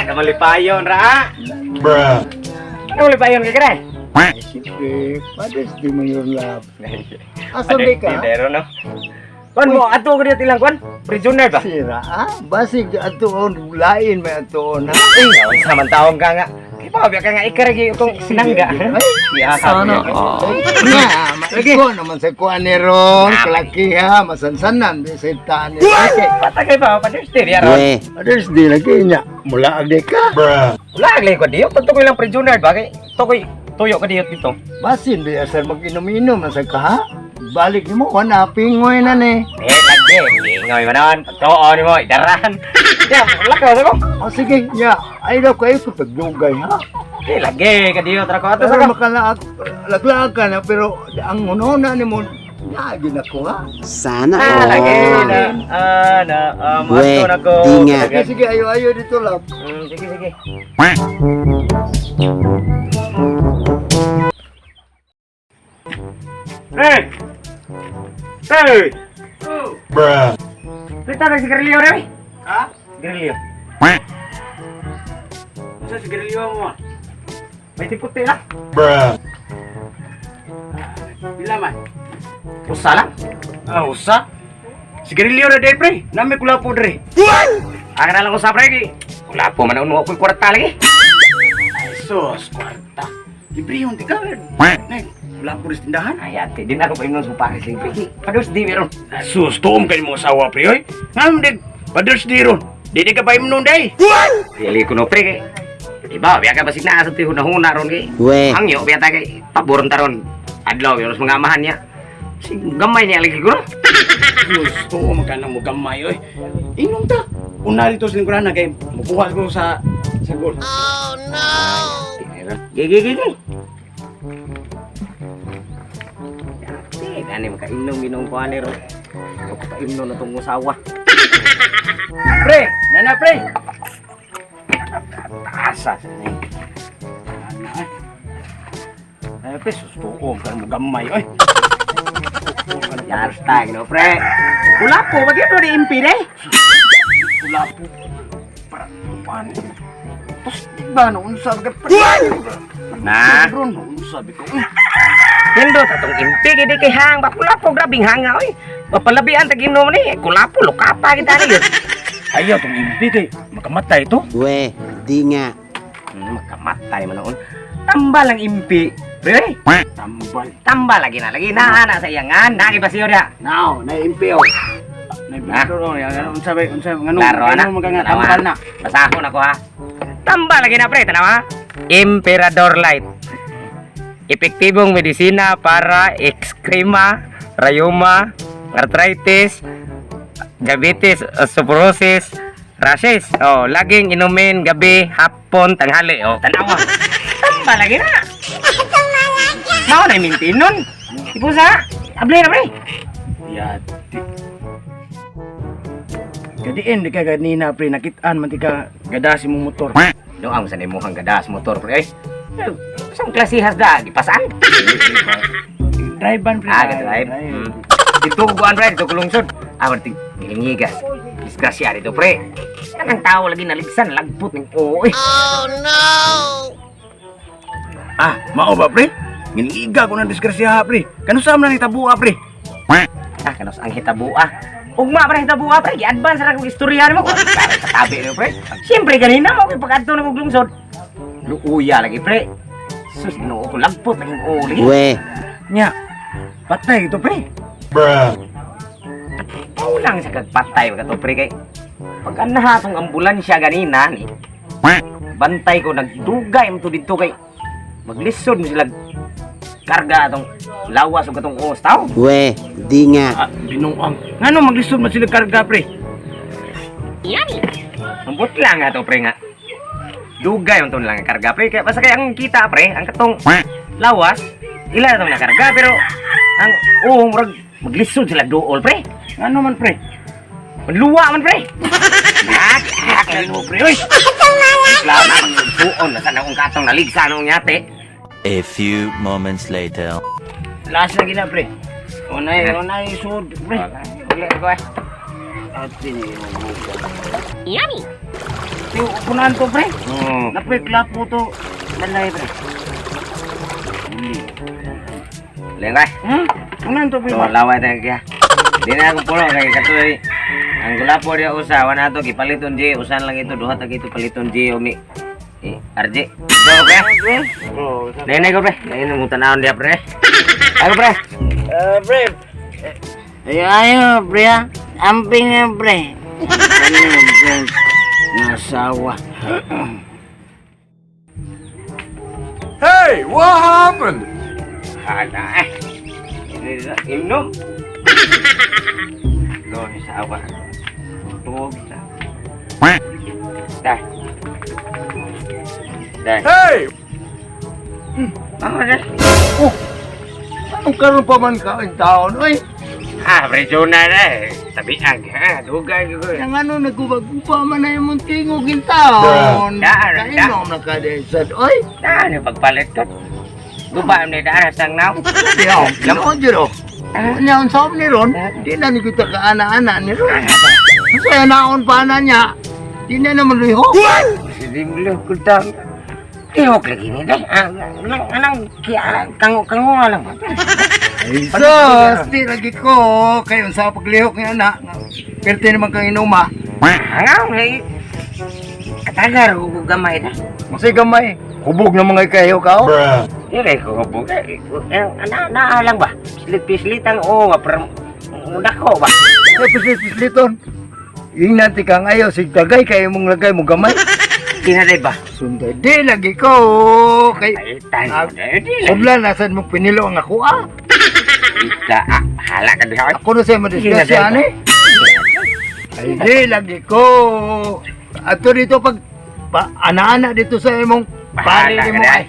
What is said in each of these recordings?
Kamalipayon ra. Bruh. Kamalipayon ka kira. Siyempre, padas di mo yung love. Asa ba ka? Pero no. Kon mo ato ko dito ilang kon? Prisoner ba? Sira, basig atoon, lain may atoon, ha? Eh, samantaon ka nga. Iba ka nga ikaragi itong sinangga. Sana, lagi ko naman sa kuan ni Ron, kalakiha, masansanan, di sa itaan ni Ron. Patagay pa, paderster yaron. Others di lagi niya, mula agde ka. Bruh. Wala agli ko diyo, pagto ko ilang prisoner ba? Kay tokoy tuyo ka diyo dito. Basin di asal mag-inom-inom na sa kaha. Balik mo, wala, pingoy na ni. Lagi, ingoy mo naman. Pagtuon mo, idaran. Ya, lakaw sa ko. Sige, ya, ay daw kayo ko pagdugay, ha? Lagi, ka diyo, trako ato sa Pero ka. laglag ka na, pero ang unona ni mo, lagi na ko, ha? Sana Lagi na, mato na ko. di nga. Sige, ayo dito, love. Sige, sige. Hey! Hey! Bruh. Kita na sigarilyo rin. Ha? Sigarilyo. Sa sigarilyo mo, May tiputi lang. Bruh. bila man? Usa lang. Usa? Sigarilyo na day, pre. Nami kulapo, dre. Ang na lang usap, pre. Kulapo, man mo ako'y kwarta lagi. Sus, kwarta. Libre yung tigalan. Nay, wala po rin tindahan. Ay, ate, din ako pa yung sumpakis, pre. Padus di meron. Sus, tuom kayo mo asawa, pre, oy. Ngam, dig, paders di ron. Di ka pa imnon, day. Pili ko no, pre. Diba, biya ka basig na asap ti hunahuna ron kay. We. Ang yo, biya ta kay paboron taron. Adlaw, yun, mga amahan niya. Si gamay niya lagi ko no. Sus, tuom magkana mo gamay, oy. Inom ta. Una dito sa lingkuran na kay mukuha ko sa gol. Gigi. Gani makainom-inom ko ani ron. Ako pa inom na tong usawa. Pre, nana pre. Asa sa ni. Ay, pre, sus, tuom ka mo gamay, oy. Yar tag no pre. Wala po, bagay di impire. Wala po. Para pan. Tapos, di ba, naunsa ka pre? Na. Bro, naunsa ko. Hindo tatong impi gidi kay hang bakula po grabing hanga oy. Papalabian tag inom ni kulapo lokapa kita ni. Ayaw, itong impi kay makamatay ito. We, di nga. Makamatay man noon. Tambal ang impi. Pre, Tambal. tambal lagi na sa iyangan, nagi basiyo dia. Now, na-impi, oh. Na-impi, oh. Unsa ba, Klaro na. mga tambal na. Basahon ako ha. Tambal lagi na pre, tanawa. Emperador Light. Epektibong medisina para ekskrema, rayuma, arthritis, diabetes, osteoporosis, rashes. Oh, laging inumin gabi, hapon, tanghali. Oh, tanawa. Tambal lagi na. Mau na mintin nun. Ipusa. Ablay na pre. Yati. Gadiin, di ka ganina, pre. Nakitaan, man di ka gadasi mong motor. Doang sa nimuhang gadas motor pre. Isang klasihas da, gipasan. Drive-ban, pre. Drive. Dito kuan pre, dito kulungsod. Berarti ngilingigas. Disgrasya dito pre. Kan ang tao lagi naligsan, lagput ng oo eh. Ah, mao ba, pre? Nginiiga ko ng disgrasya, pre. Kanusam na ni tabua, pre. Kanos ang hitabua. Ugma pre hitabua pre, gi-advance ra kog istorya mo. Para sa tabi mo pre. Siyempre ganina mo kay pag-adto na kog lungsod. Luuya lagi pre. Sus no ko lagpot lagi uli. We. Nya, patay ito, pre. Bruh. Ulang sa kagpatay ka to pre kay pag anahatong ambulansya ganina ni. Bantay ko nagdugay mo to dito kay maglisod mo sila karga atong lawas o katong os tao. We, di nga. Ah, binuang. Ngano maglisod man sila karga, pre? Ambot lang nga to pre nga. Dugay mo to lang ang karga pre kaya basta kay ang kita pre ang katong lawas ila to na karga pero ang murag maglisod sila duol pre. Ngano man, pre? Manluwa man pre. Kaya mo, pre. Oy! Laman suon na sana kung katong naligsa nung nyate. A few moments later. Last lagi na, pre. Unay sud, pre. Uli ko eh. Yung upunan to, pre. Hmm. Napikla po to. Balay, pre. Uli ko eh. Unan to, pre. So, laway tayo kaya. Di na ako pulo kay katuloy. Ang gulapo dia usa wana to gipaliton J usan lang ito duha tag ito paliton J umi. RJ. So pre. Nene ko pre. Nene mo tanawon dia pre. Ako pre. Pre. Ayo, pre. Amping na, pre. Nasawa. Hey, what happened? Ada eh. Inom. Doon sa awa. Tuwag sa. Dah. Dah. Hey! Ako dah. Anong karoon pa man ka ang taon, oy? Ah, presyo na eh. Tabiag ha. Dugay ko. Yang ano, nagubag-upa man na yung muntingog yung taon. Daan. Kainom na ka desad, oy? Nah, ni pagpalit to. Guba ni daan sang naw. Diyaw, lamon dyan, oh. Ano sa ni Ron? Di na ni kita ka ana-ana ni Ron. Masaya naon pa na niya. Di na naman liho. Hindi mo lang kutang. Tihok lagi ni deh. Anang kango lang. Sus, di lagi ko. Kayo sa paglihok niya na. Perte naman kang inuma. Angaw lagi. Katagar ko gamay dah. Masay gamay. Hubog na mga kayo ka, oh. Bruh. Dire ko ko naalang ba? Pislit-pislitang o nga pero dako ba? Sa pislit-pisliton. Yung nanti kang ayaw, sigtagay kayo mong lagay mo gamay. Tinaday ba? Sunday, di lagi ko. Kay, Ay, tayo. Di lang. Sudla, nasan mo pinilo ang ako, ah. Ika, hala ka diha. Ako na sa'yo madisgrasya, ani. Ay, di lagi ko. Ato dito pag ana-ana dito sa imong pari Bahala ka mo diha. ay.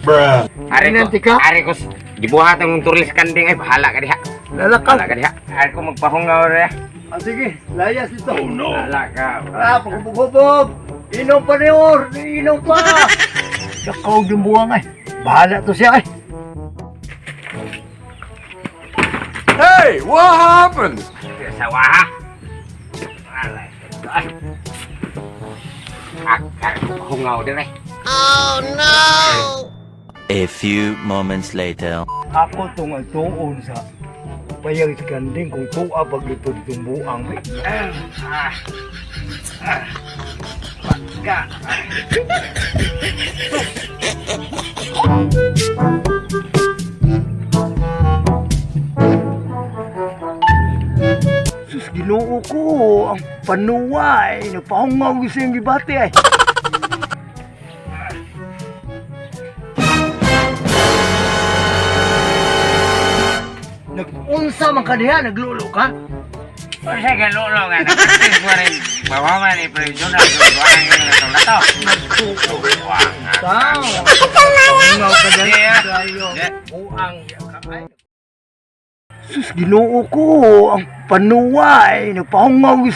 Bruh. Ari ko gibuhat ang tulis kanding ay bahala ka diha. Lalakaw. Bahala ka diha. Ari ko magpahungaw diha. Ah, sige, layas ito. Oh, no. Bahala ka. Ah, paghubog-hubog. Inom pa ni Or. Inom pa. Sakaw yung buwang ay. Bahala to siya ay. Hey, what happened? Sawa ha. Bahala ka. Akar ko pahungaw diha. A few moments later. Ako tungal-tuon sa payag kanding kung tuwa pag ito ditong buang. Ka. Sus, ginoo ko. Ang panuway. Nagpahungaw gusto yung gibati ay. Nag-unsa man ka diha, naglulo ka? Kasi kalulo nga, nakatis mo rin. Bawaman ni President na duwaan yung natulato. Tao. Pahungaw ka Di, diha. ah. Sayo. Di. Buang. Ay. Sus, ginoo ko. Ang panuway. Nagpahungaw